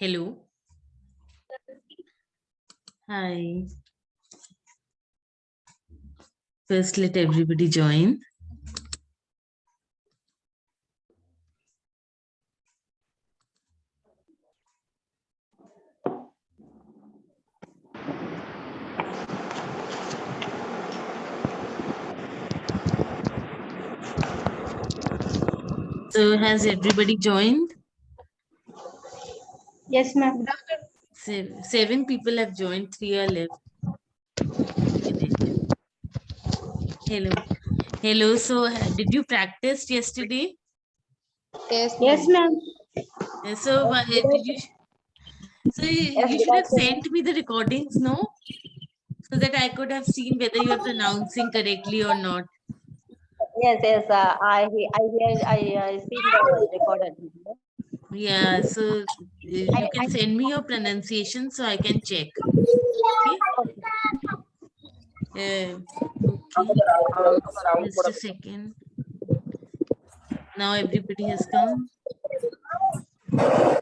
Hello. Hi. First, let everybody join. So, has everybody joined? Yes, ma'am. Seven people have joined, 3 are left. Hello. Hello. So, did you practice yesterday? Yes, ma'am. So, did you? So, you should have sent me the recordings, no? So that I could have seen whether you are pronouncing correctly or not. Yes. I seen the recorded. Yeah. So, you can send me your pronunciation so I can check. Okay. Okay. Just a second. Now everybody has come. Okay.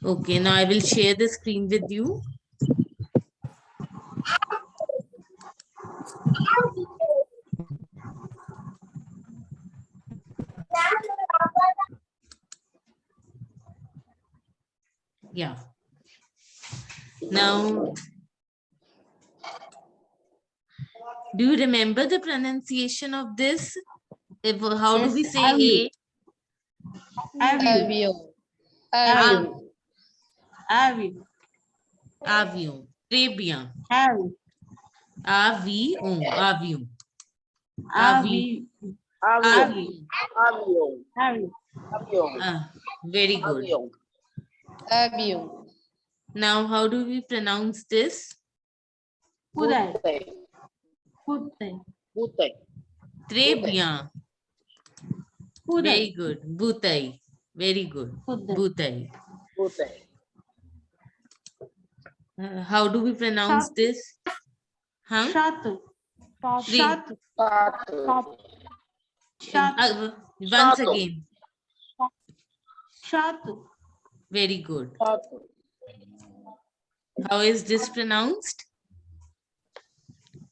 Okay. Now I will share the screen with you. Yeah. Now, do you remember the pronunciation of this? How do we say A? Avion. Avion. Avion. Très bien. Avion. Avion. Avion. Avion. Avion. Avion. Very good. Avion. Now, how do we pronounce this? Pudai. Pudai. Très bien. Very Pudai. good. Bhutai. Very good. Pudai. Bhutai. How do we pronounce this? Huh? Chato. Three. Chato. Once again. Chato. Very good. How is this pronounced?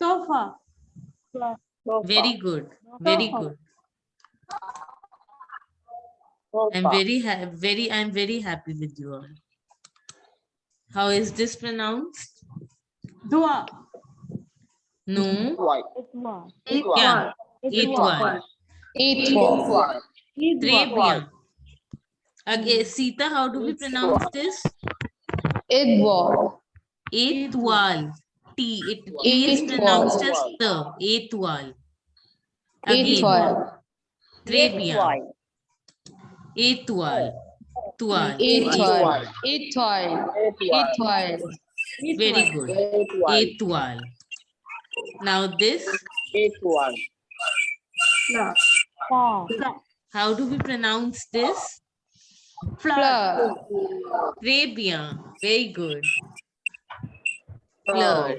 Sofa. Very good. Very good. I'm very happy with you all. How is this pronounced? Dua. No. Étoile. Étoile. Très bien. Okay, Sita, how do we pronounce this? Étoile. Étoile. T is pronounced as the. Étoile. Again. Très bien. Étoile. Toile. Very good. Étoile. Now this. How do we pronounce this? Fleur. Très bien. Very good. Fleur.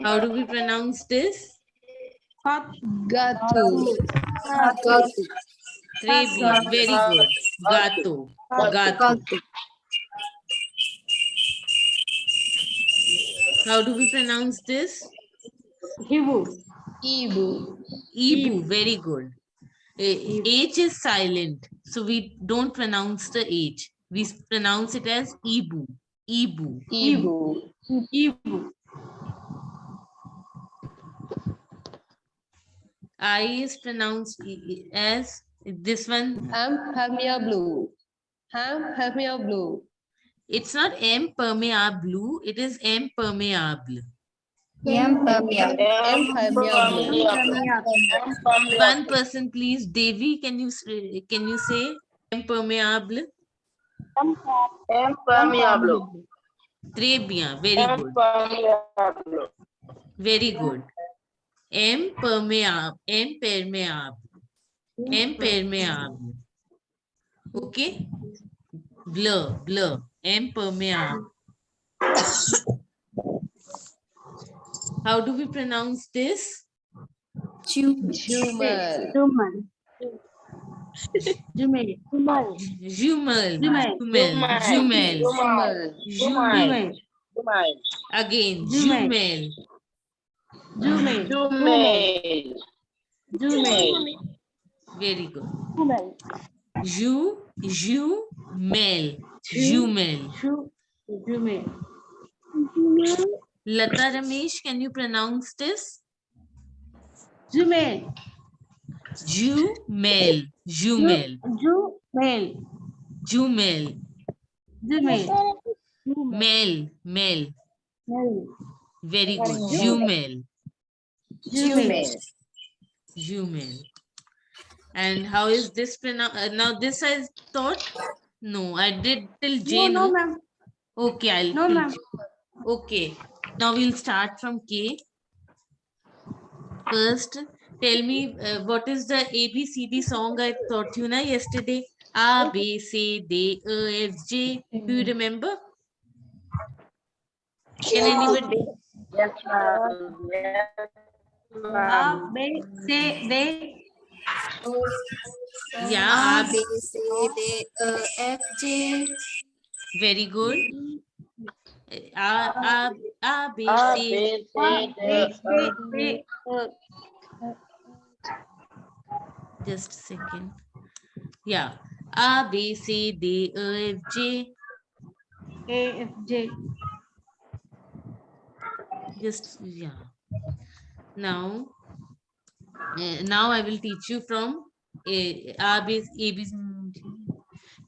How do we pronounce this? Gâteau. Très bien. Very good. Gato. Gato. How do we pronounce this? Ibu. Ibu. Very good. H is silent. So we don't pronounce the H. We pronounce it as Ibu. Ibu. Ibu. I is pronounced as this one. Impermeable. It's not impermeable. It is impermeable. One person, please. Devi, can you say impermeable? Très bien. Very good. Very good. Impermeable. Okay. Blur. Impermeable. How do we pronounce this? Human. Jumel. Jumel. Jumel. Jumel. Jumel. Jumel. Again. Jumel. Jumel. Jumel. Jumel. Very good. Jumel. Jumel. Jumel. Jumel. Lata Ramesh, can you pronounce this? Jumel. Jumel. Jumel. Jumel. Jumel. Jumel. Mel. Very good. Jumel. Jumel. Jumel. Jumel. And how is this pronounced? Now this I thought. No, I did till J. No, ma'am. Okay, I'll No, teach ma'am. you. Okay. Now we'll start from K. First, tell me what is the ABCD song I taught you na yesterday? A, B, C, D, E, F, J. Do you remember? Can anybody? Yes, ma'am. Yes, ma'am. B, C, D. Yeah, A, B, C, D, E, F, G. very good. A, B, A, C. B, C, D, D. Just a second. Yeah. A, B, C, D, E, F, G. A, F, J. Just, yeah. Now I will teach you from A, B,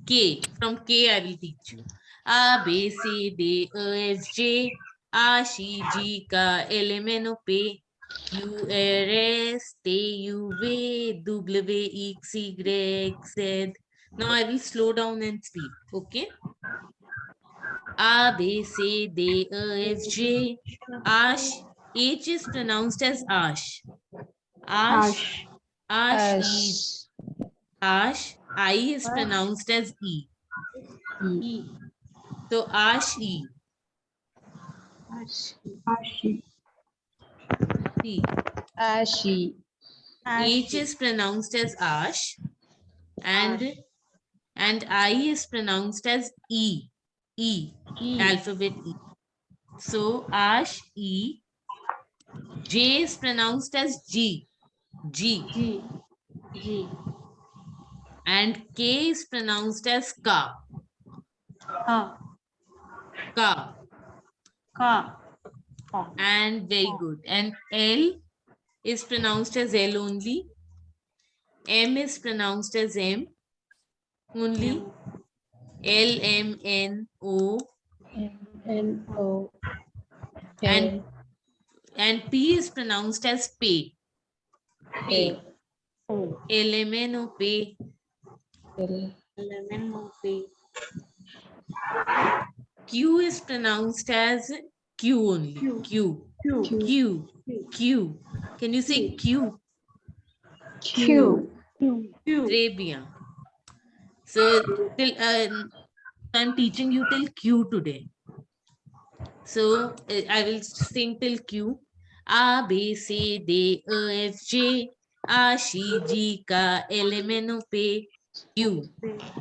K. From K I will teach you. A, B, C, D, E, F, J. A, C, G, K, L, M, N, O, P. Q, R, S, T, U, V, W, X, Y, Z. Now I will slow down and speak. Okay. A, B, C, D, E, F, G. Ash. H is pronounced as Ash. Ash. Ash. Ash. I is pronounced as E. E. So Ash E. C. Ashi. H is pronounced as Ash. And I is pronounced as E. E. Alphabet E. So Ash E. J is pronounced as G. G. G. G. And K is pronounced as Ka. Ka. Ka. Ka. And very good. And L is pronounced as L only. M is pronounced as M only. L, M, N, O. N, O. And P is pronounced as P. P. O. L, M, N, O, P. Lemon, O, P. Q is pronounced as Q only. Q. Q. Q. Can you say Q? Q. Très bien. So till I'm teaching you till Q today. So I will sing till Q. A, B, C, D, E, F, G. A, C, G, K, L, M, N, O, P. Q.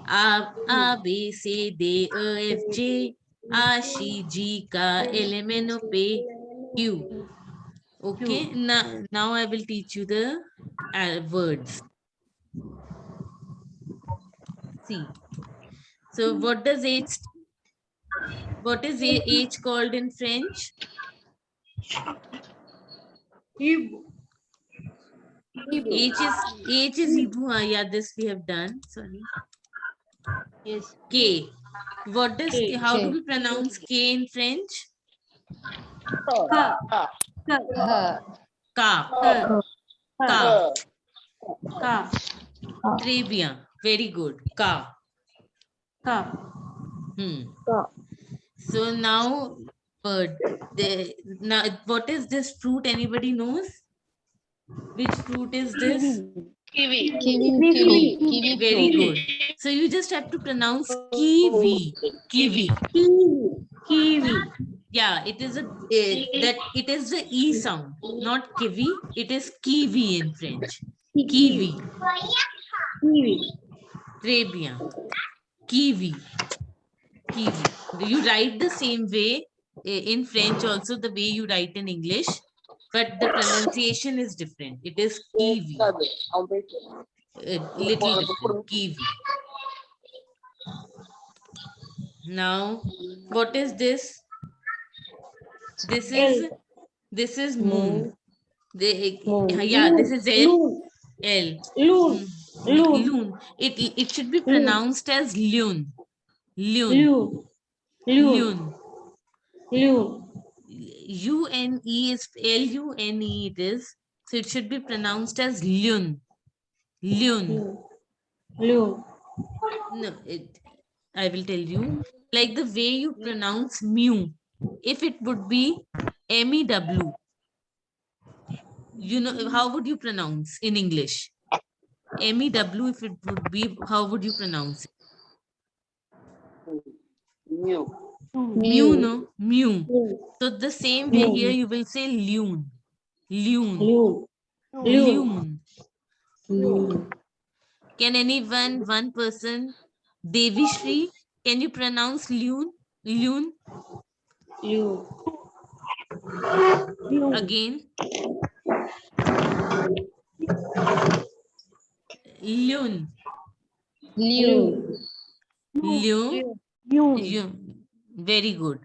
A, B, C, D, E, F, G. A, C, G, K, L, M, N, O, P. Q. Okay. Now I will teach you the words. See. So what does H? What is H called in French? H is Ibu. Yeah, this we have done. Sorry. Yes. K. What does K. how do we pronounce K in French? Ka. Ka. Ka. Ka. Très bien. Very good. Ka. Ka. So now bird. Now what is this fruit? Anybody knows? Which fruit is this? Kiwi. Very good. So you just have to pronounce kiwi. Kiwi. Kiwi. Yeah, it is it is the E sound, not kiwi. It is kiwi in French. Kiwi. Kiwi. Très bien. Kiwi. Kiwi. You write the same way in French also, the way you write in English, but the pronunciation is different. It is kiwi. Little different. Kiwi. Now, what is this? This is moon. Yeah, this is L. Loon. L. Loon. Loon. Loon. It should be pronounced as loon. Loon. Loon. Loon. Loon. Loon. U-N-E is L-U-N-E it is. So it should be pronounced as loon. Loon. Loon. No, I will tell you. Like the way you pronounce mew. If it would be M-E-W. You know, how would you pronounce in English? M-E-W, if it would be, how would you pronounce it? Mew. Mew, no? Mew. So the same way here you will say loon. Loon. Loon. Loon. Loon. Can anyone, one person, Devi Shri, can you pronounce loon? Loon Loon. again? Loon. Loon. Loon. Loon. Very good.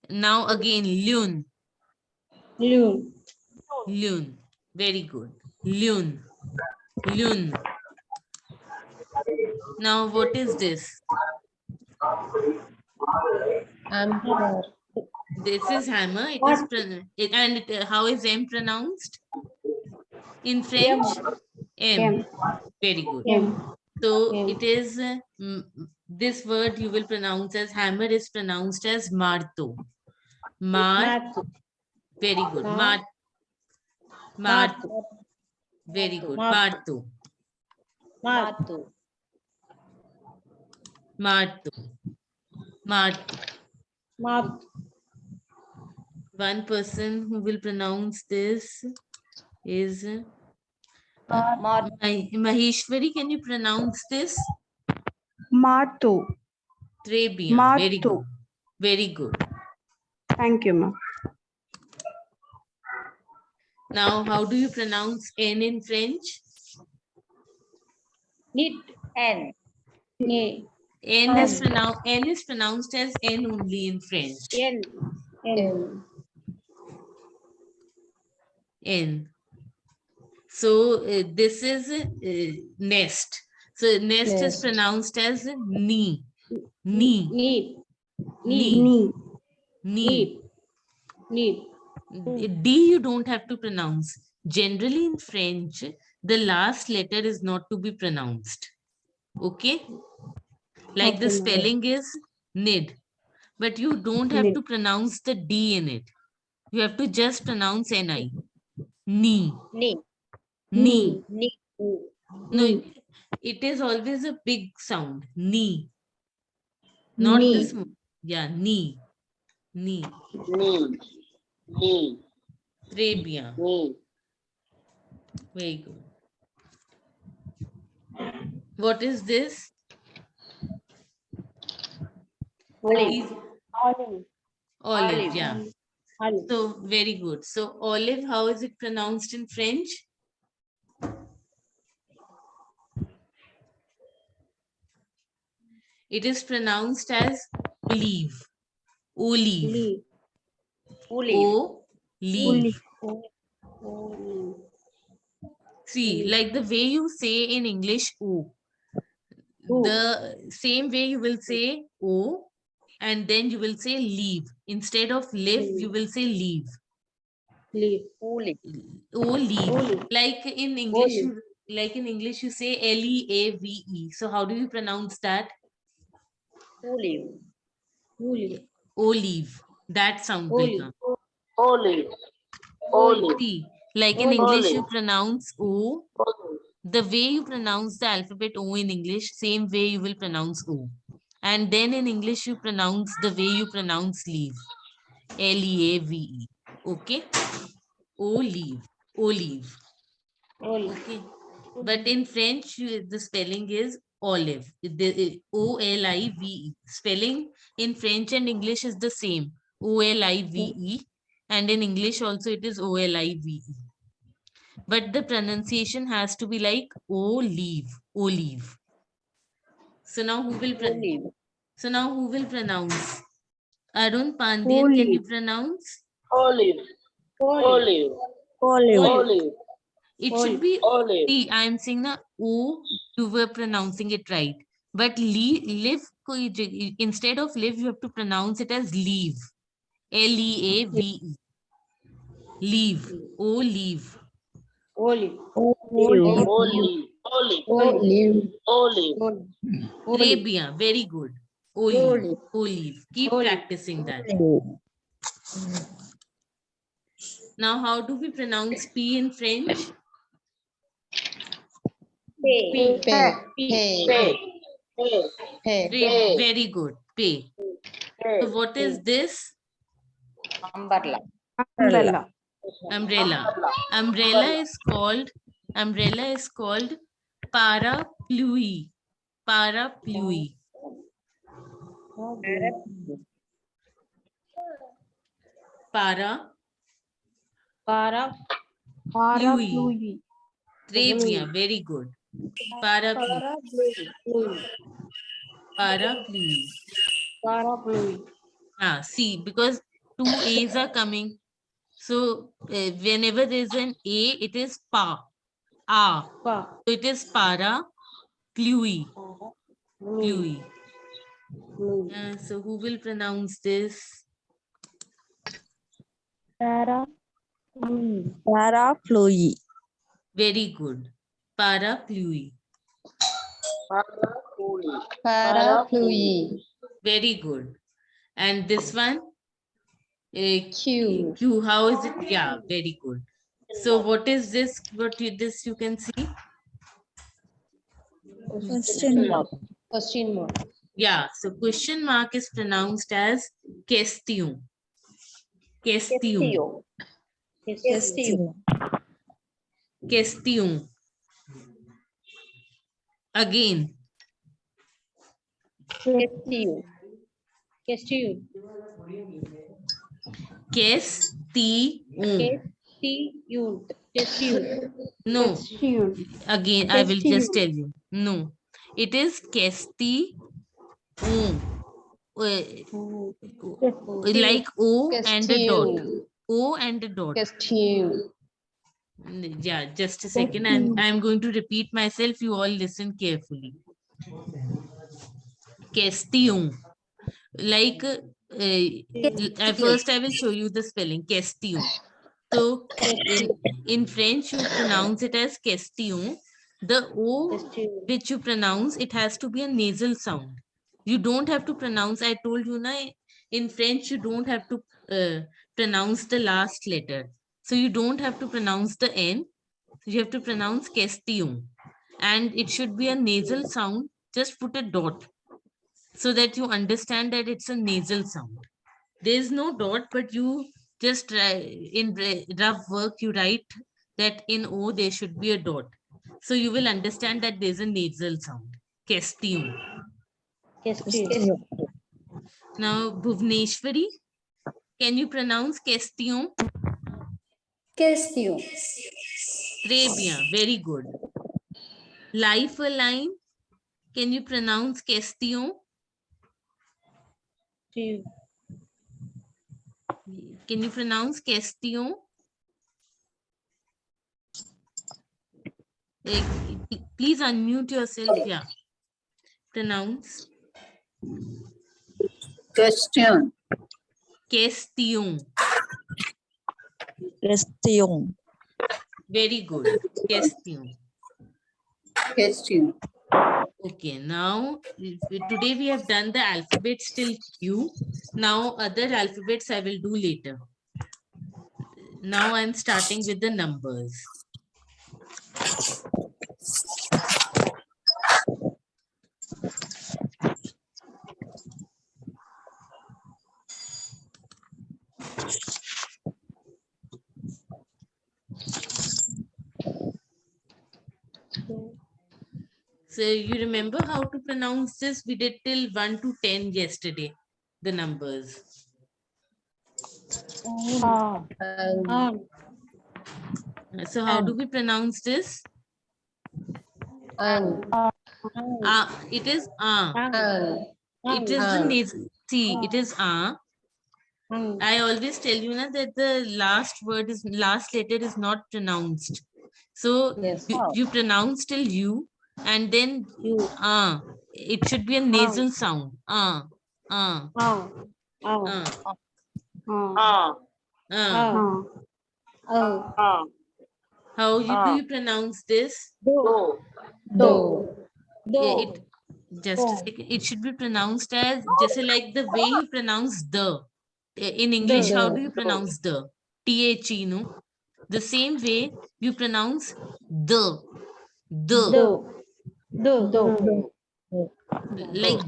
Now again, loon. Loon. Loon. Very good. Loon. Loon. Now what is this? This is hammer. It is how is M pronounced in French? M. Very good. So it is this word you will pronounce as hammer is pronounced as marto. Very good. Marto. Very good. Marto. One person who will pronounce this is Maheshwari. Can you pronounce this? Marto. Très bien. Very good. Marto. Very good. Thank you, ma'am. Now, how do you pronounce N in French? N. N is pronounced as N only in French. N. So this is nest. So nest is pronounced as knee. Knee. D you don't have to pronounce. Generally in French, the last letter is not to be pronounced. Okay? Like the spelling is nid. But you don't have to pronounce the D in it. You have to just pronounce NI. Knee. Knee. No, it is always a big sound. Knee. Not this. Yeah, knee. Knee. Très bien. Very good. What is this? Olive, yeah. So, very good. So, olive, how is it pronounced in French? It is pronounced as olive. Olive. Olive. See, like the way you say in English, O. The same way you will say O, and then you will say leave. Instead of live, you will say leave. Leave. Like in English, you say L-E-A-V-E. So how do you pronounce that? Olive. That sound will come. See, like in English, you pronounce O. The way you pronounce the alphabet O in English, same way you will pronounce O. And then in English, you pronounce the way you pronounce leave. L-E-A-V-E. Okay? Olive. Olive. Okay. But in French, the spelling is olive. O-L-I-V-E. Spelling in French and English is the same. O-L-I-V-E. And in English also it is O-L-I-V-E. But the pronunciation has to be like olive. Olive. So now who will pronounce? Arun Pandian, can you pronounce? Olive. Olive. Olive. It should be Olive. see, I am saying na O, you were pronouncing it right. But live, instead of live, you have to pronounce it as leave. L-E-A-V-E. Leave. O leave. Olive. Olive. Olive. Olive. Très bien. Very good. Olive. Olive. Keep practicing that. Now, how do we pronounce P in French? Pay. Very good. Pay. So what is this? Umbrella. Umbrella. Umbrella. Umbrella is called parapluie. Parapluie. Para. Parapluie. Très bien. Very good. Parapluie. Parapluie. See, because two A's are coming. So whenever there is an A, it is pa. So it is para. Pluie. Pluie. So who will pronounce this? Parapluie. Very good. Parapluie. Parapluie. Very good. And this one? Q. Q. How is it? Yeah, very good. So what is this? This you can see? Question mark. Question mark. Yeah. So question mark is pronounced as question. Question. Question. Again. Question. No. Again, I will just tell you. No. It is question. Like O and a dot. O and a dot. Yeah, just a second. I'm going to repeat myself. You all listen carefully. Question. Like first I will show you the spelling. Question. So in French, you pronounce it as question. The O which you pronounce, it has to be a nasal sound. You don't have to pronounce, I told you, na, in French, you don't have to pronounce the last letter. So you don't have to pronounce the N. You have to pronounce question. And it should be a nasal sound. Just put a dot so that you understand that it's a nasal sound. There is no dot, but you just in rough work, you write that in O there should be a dot. So you will understand that there's a nasal sound. Question. Now, Bhuvneshwari, can you pronounce question? Question. Très bien. Very good. Life Align, can you pronounce question? Can you pronounce question? Please unmute yourself. Yeah. Pronounce. Question. Question. Question. Very good. Question. Question. Okay, now today we have done the alphabets till Q. Now other alphabets I will do later. Now I'm starting with the numbers. So you remember how to pronounce this? We did till 1 to 10 yesterday, the numbers. So how do we pronounce this? It is It is the nasal. See, it is I always tell you na, that the last letter is not pronounced. So Yes. you pronounce till you, and then it should be a nasal sound. How do you pronounce this? It just a second. It should be pronounced as just like the way you pronounce the. In English, how do you pronounce the? The, no? The same way you pronounce the. Like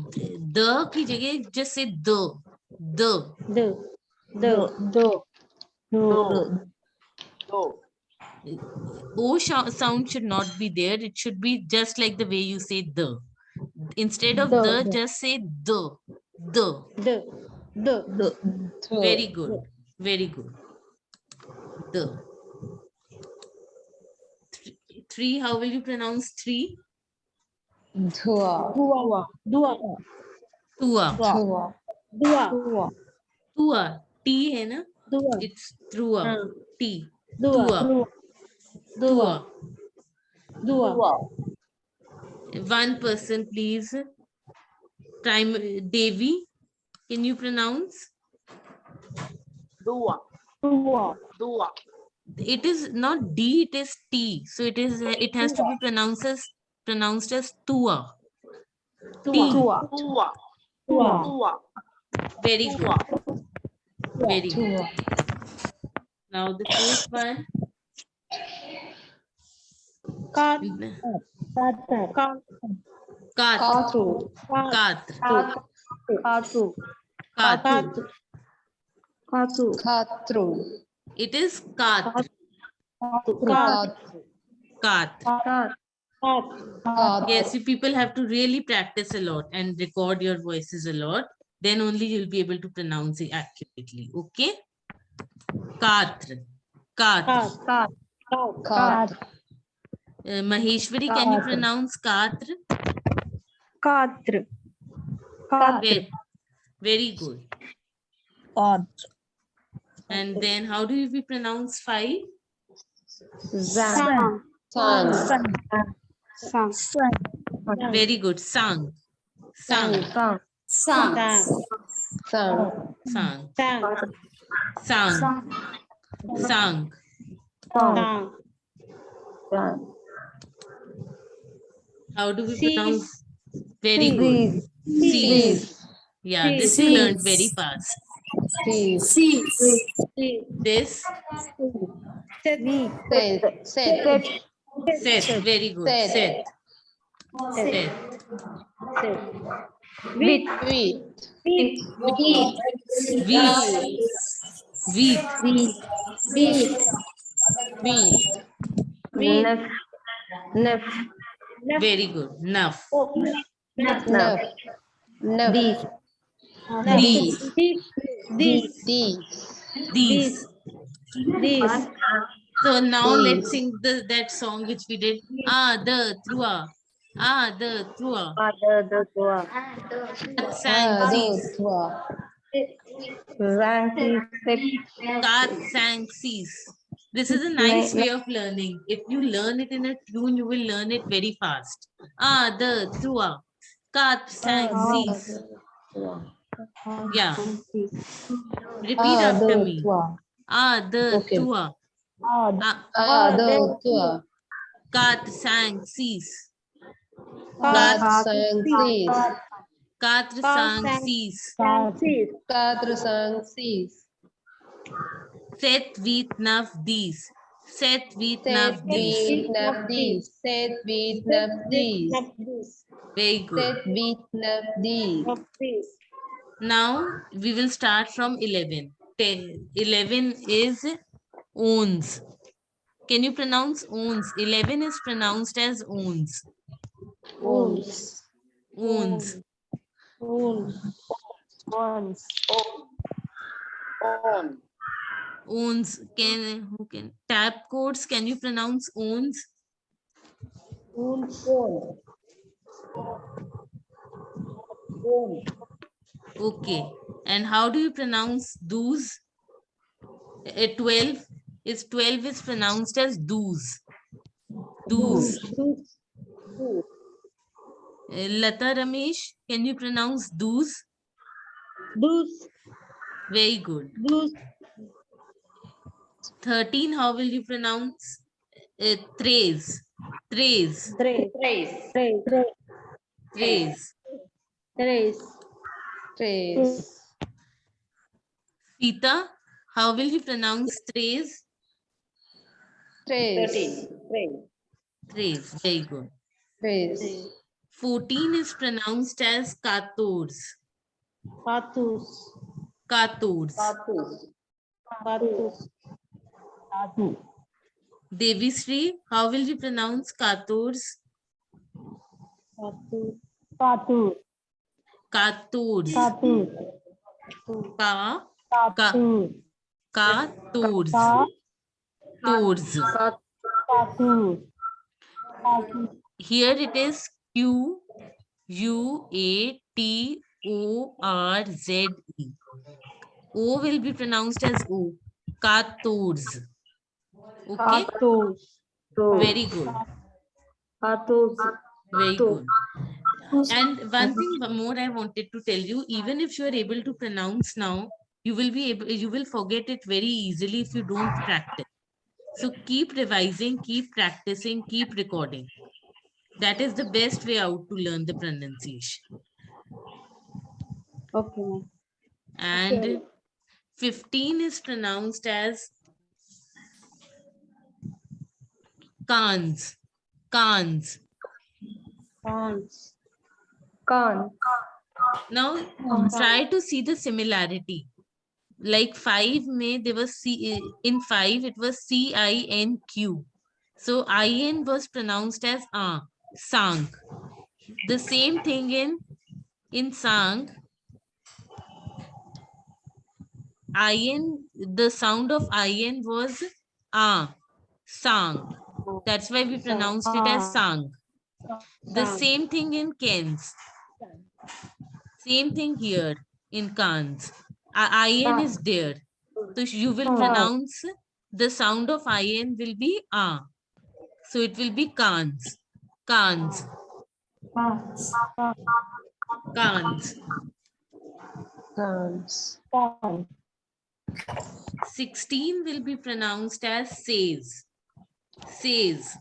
the की जगह just say the. O sound should not be there. It should be just like the way you say the. Instead of the, just say the. Very good. Very good. The. Three, how will you pronounce three? Tua. Tua. T है ना? It's Trua. T. Tua. One person, please. Devi, can you pronounce? Dua. It is not D, it is T. So it has to be pronounced as Tua. T. Very good. Very good. Now the fourth one. Katra. It is Katra. Yes, you people have to really practice a lot and record your voices a lot. Then only you'll be able to pronounce it accurately. Okay? Katra. Maheshwari, can you pronounce Katra? Very good. And then how do we pronounce 5? Very good. Sang. How do we pronounce? Very good. Seas. Yeah, this you learned very fast. This. Seth. Very good. Seth. Wheat. Very good. Nuff. These. So now let's sing that song which we did. The Trua. Sang seas. This is a nice way of learning. If you learn it in a tune, you will learn it very fast. The Trua. Kat sang seas. Yeah. Repeat after me. The Trua. Kat sang seas. Katra sang seas. Set with nav these. Very good. Now we will start from 11. 11 is owns. Can you pronounce owns? 11 is pronounced as owns. Owns. Owns. Owns. Owns. Own. Owns. Who can? Tap codes. Can you pronounce owns? Owns. Own. Own. Okay. And how do you pronounce those? 12 is pronounced as do's. Do's. Lata Ramesh, can you pronounce do's? Do's. Very good. Do's. 13, how will you pronounce? Trays. Trays. Trace. Trace. Trace. Trays. Trace. Trace. Sita, how will you pronounce trays? Trace. 13. Trays. Very good. Trace. 14 is pronounced as kators. Pathus. Kators. Pathus. Pathus. Pathu. Devi Sri, how will you pronounce kators? Pathu. Pathu. Kators. Pathu. Ka. Pathu. Kators. Pa. Tours. Pathu. Pathu. Here it is Quatorze. O will be pronounced as O. Kators. Okay, Pathus. very good. Pathus. Very good. And one thing more I wanted to tell you, even if you are able to pronounce now, you will forget it very easily if you don't practice. So keep revising, keep practicing, keep recording. That is the best way out to learn the pronunciation. Okay, ma'am. And 15 is pronounced as cans. Cans. Cons. Con. Now try to see the similarity. Like 5 there was in 5 it was CINQ. So IN was pronounced as sang. The same thing in sang. The sound of IN was sang. That's why we pronounced it as sang. The same thing in cans. Same thing here in cans. IN is there. So you will pronounce the sound of IN will be So it will be cans. Cans. Cans. Cans. Con. 16 will be pronounced as says. Says.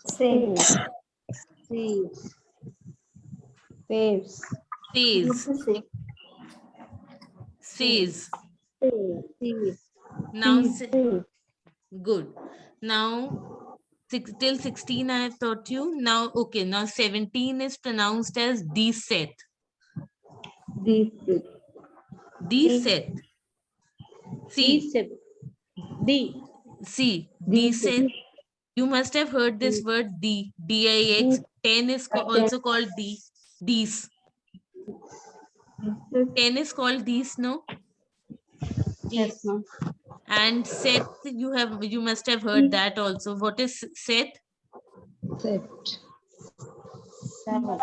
Saves. Saves. Saves. Says. Says. Saves. Now, Saves. good. Now, till 16 I have taught you. Now, okay. Now 17 is pronounced as deset. Deset. Deset. See, see, deset. You must have heard this word D-I-X. 10 is also called D. These. 10 is called these, no? Yes, ma'am. And set, you must have heard that also. What is set? Set. 7.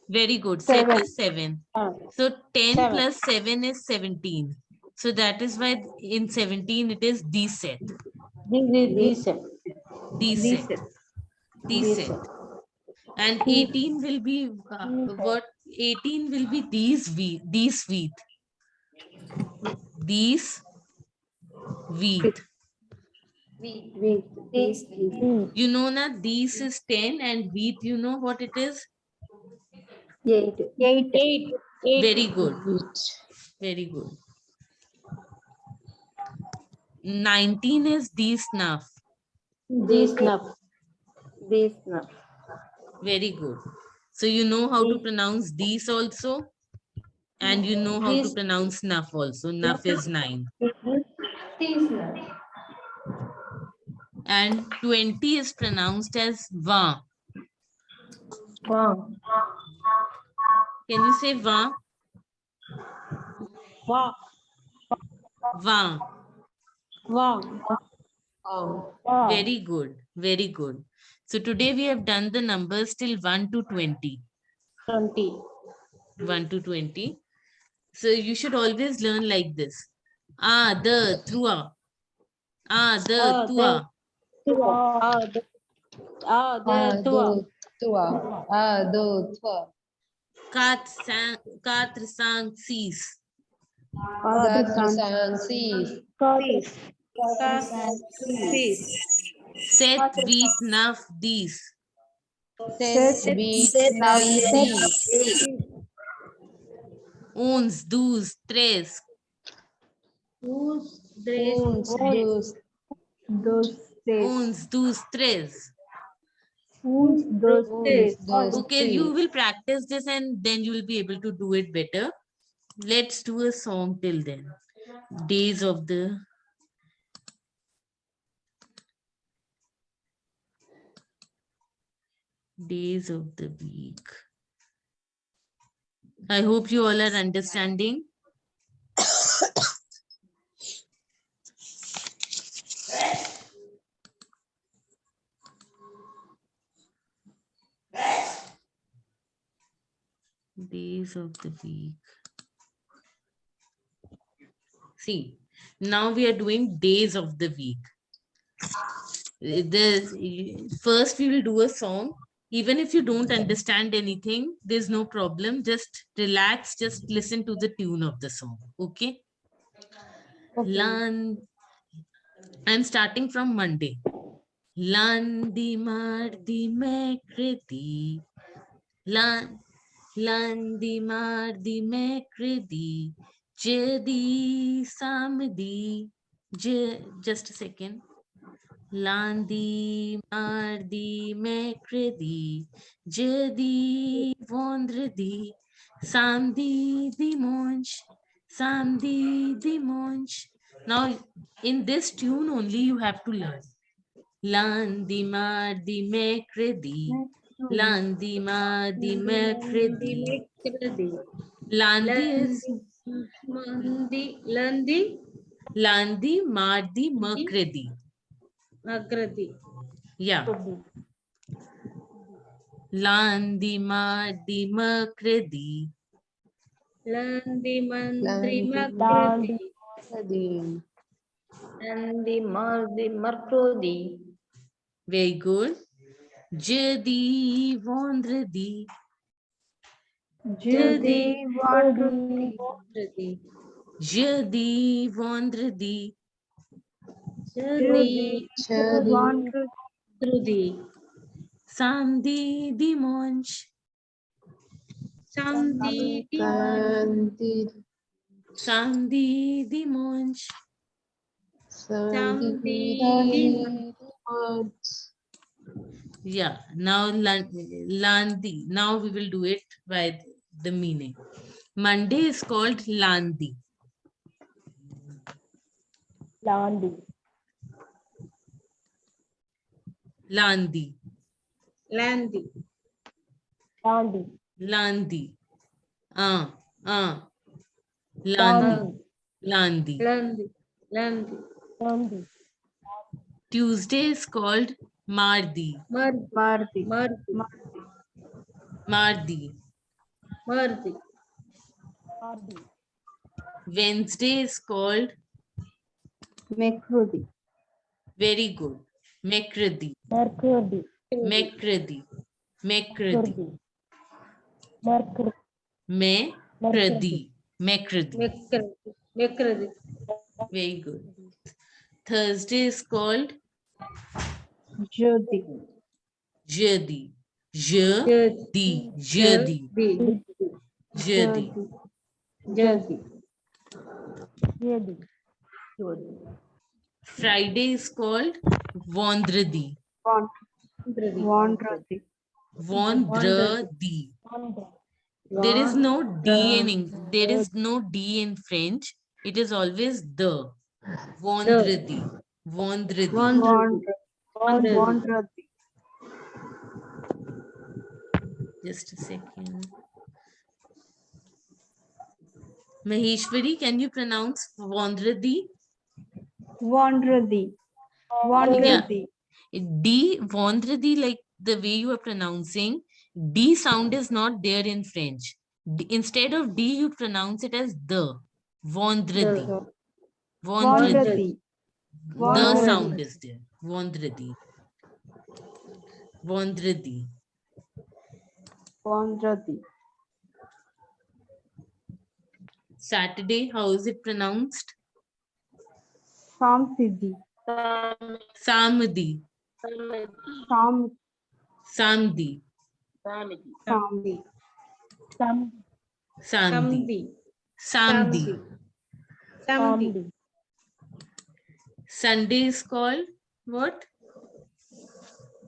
Very good. Seven. Set is 7. So 10 Seven. plus 7 is 17. So that is why in 17 it is deset. Deset. Deset. Deset. And 18 will be what? 18 will be these wheat. These wheat. These wheat. You know that these is 10 and wheat, you know what it is? 8. Very good. Wheat. Very good. 19 is these snuff. Very good. So you know how to pronounce these also. And you know how to pronounce snuff also. Nuff is 9. And 20 is pronounced as va. Wow. Can you say va? Wow. Va. Wow. Wow. Very good. Very good. So today we have done the numbers till 1 to 20. 20. 1 to 20. So you should always learn like this. Ah, the, through. Ah, the, Ah, tua. there two. Tua. Ado tua. Quatre, cinq, six. Quatre cinq six. Sept, huit, neuf, dix. Sept huit neuf dix. 11, 12, 13. Onze, douze, 11, 12, 13. onze, douze, Okay, you will practice this and then you will be able to do it better. Let's do a song till then. Days of the week. I hope you all are understanding. Days of the week. See, now we are doing days of the week. First we will do a song. Even if you don't understand anything, there's no problem. Just relax, just listen to the tune of the song. Okay? I'm starting from Monday. Landi mardi mekredi. Landi mardi mekredi. Jadi samdi. Just a second. Landi mardi mekredi. Jadi vondredi. Samdi dimonch. Samdi dimonch. Now, in this tune only you have to learn. Landi mardi mekredi. Landi mardi mekredi. Landi is Landi mardi mekredi. Yeah. Landi mardi mekredi. Very good. Jadi vondredi. Jadi vondredi. Samdi dimonch. Samdi dimonch. Yeah, now Landi. Now we will do it by the meaning. Monday is called Landi. Landi. Landi. Landi. Tuesday is called Mardi. Mardi. Wednesday is called very good. Mekredi. Mekredi. Mekredi. Mekredi. Mekredi. Very good. Thursday is called Jadi. Jadi. Jadi. Jadi. Friday is called Vondradi. Vondradi. There is no D in English. There is no D in French. It is always the. Vondradi. Vondradi. Just a second. Maheshwari, can you pronounce Vandradi? Vandradi. Yeah. Vandradi. D, Vandradi, like the way you are pronouncing, D sound is not there in French. Instead of D, you pronounce it as the. Vandradi. Vandradi. Vandradi. The sound is there. Vandradi. Vandradi. Vandradi. Saturday, how is it pronounced? Samsiddhi. Samdi. Sam. Samdi. Samdi. Samdi. Samdi. Samdi. Sunday is called what?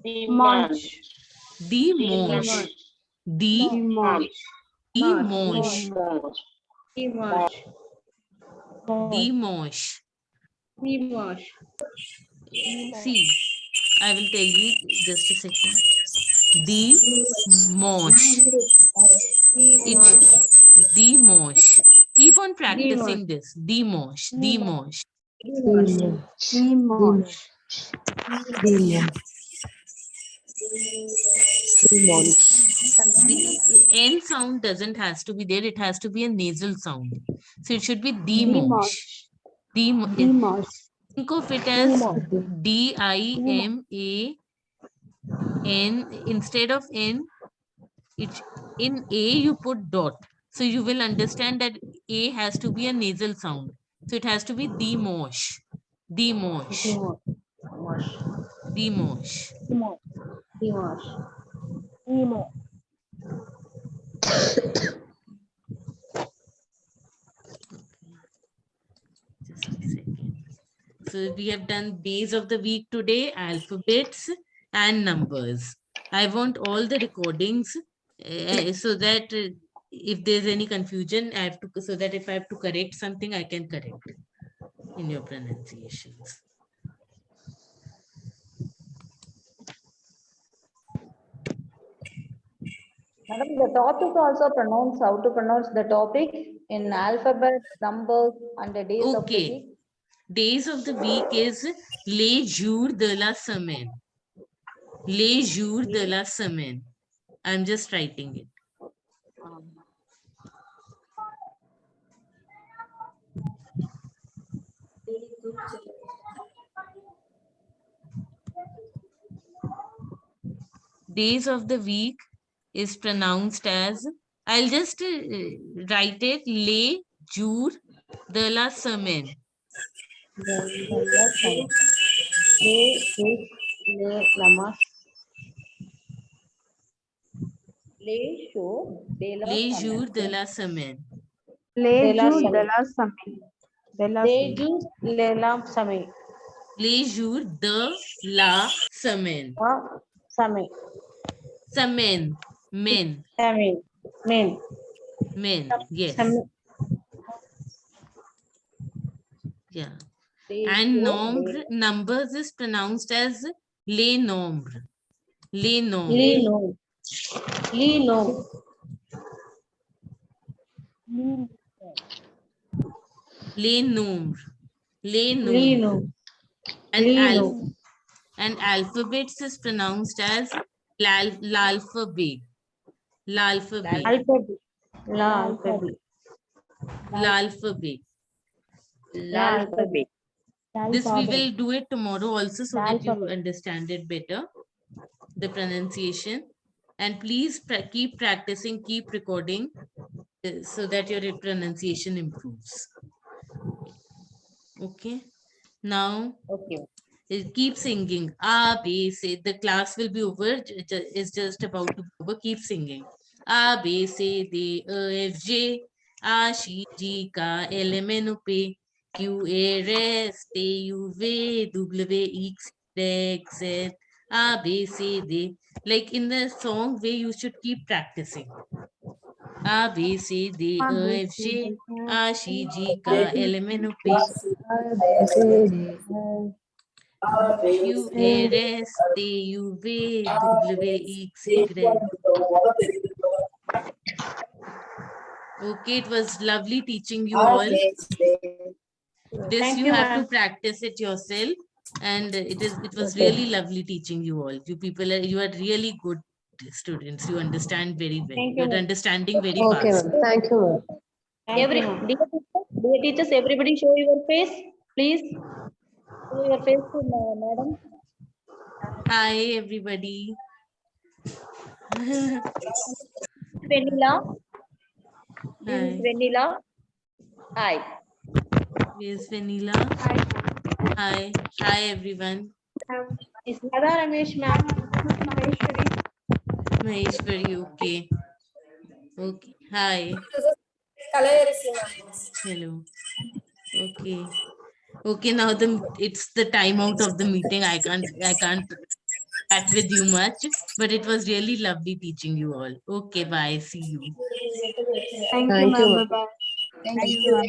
March. Dimanche. Dimanche. Dimanche. Dimanche. Dimanche. Dimanche. See, I will tell you just a second. Dimanche. It's Dimanche. Keep on practicing this. Dimanche. Dimanche. Dimanche. The N sound doesn't has to be there. It has to be a nasal sound. So it should be Dimanche. Dimanche. Think of it as Diman. Instead of N, in A you put dot. So you will understand that A has to be a nasal sound. So it has to be Dimanche. Dimanche. Dimanche. Just a second. So we have done days of the week today, alphabets and numbers. I want all the recordings so that if there's any confusion, I have to, so that if I have to correct something, I can correct in your pronunciations. Madam, the topic also pronounce how to pronounce the topic in alphabet, numbers, and the days of the Okay. week. Days of the week is les jours de la semaine. Les jours de la semaine. I'm just writing it. Days of the week is pronounced as, I'll just write it, les jours de la semaine. Les jours Les jours de la semaine. Les jours de la semaine. De la Les jours de la semaine. Semaine. Men. Men. Yes. Yeah. And nombre, numbers is pronounced as les nombres. Les nombres. Les nombres. Les nombres. And alphabets is pronounced as l'alphabet. L'alphabet. L'alphabet. This we will do it tomorrow also so that you understand it better, the pronunciation. And please keep practicing, keep recording so that your pronunciation improves. Okay. Now, keep singing. A, B, C. The class will be over. It's just about to be over. Keep singing. A, B, C, D, E, F, G, A, C, G, K, L, M, N, O, P, Q, R, S, T, U, V, W, X, Y, Z, A, B, C, D. Like in the song way, you should keep practicing. A, B, C, D, E, F, G, A, C, G, K, L, M, N, O, P. Q, A, S, T, U, V, W, X, Y. Okay, it was lovely teaching you all. This Thank you you, have to ma'am. practice it yourself, and it was really lovely teaching you all. You are really good students. You understand very well. Thank you, You're ma'am. understanding very Okay, fast. ma'am. Thank you, ma'am. Thank you, ma'am. Dear teachers, everybody show your face, please. Show your face to madam. Hi, everybody. Vanilla. This is Hi. Vanilla. Hi. Where's Vanilla? Hi. Hi, everyone. Is Radha Ramesh, ma'am. Maheshwari, okay. Okay. Hi. Hello. Okay. Okay, now it's the time out of the meeting. I can't chat with you much, but it was really lovely teaching you all. Okay, bye. See you. Thank you, ma'am. Thank you, ma'am.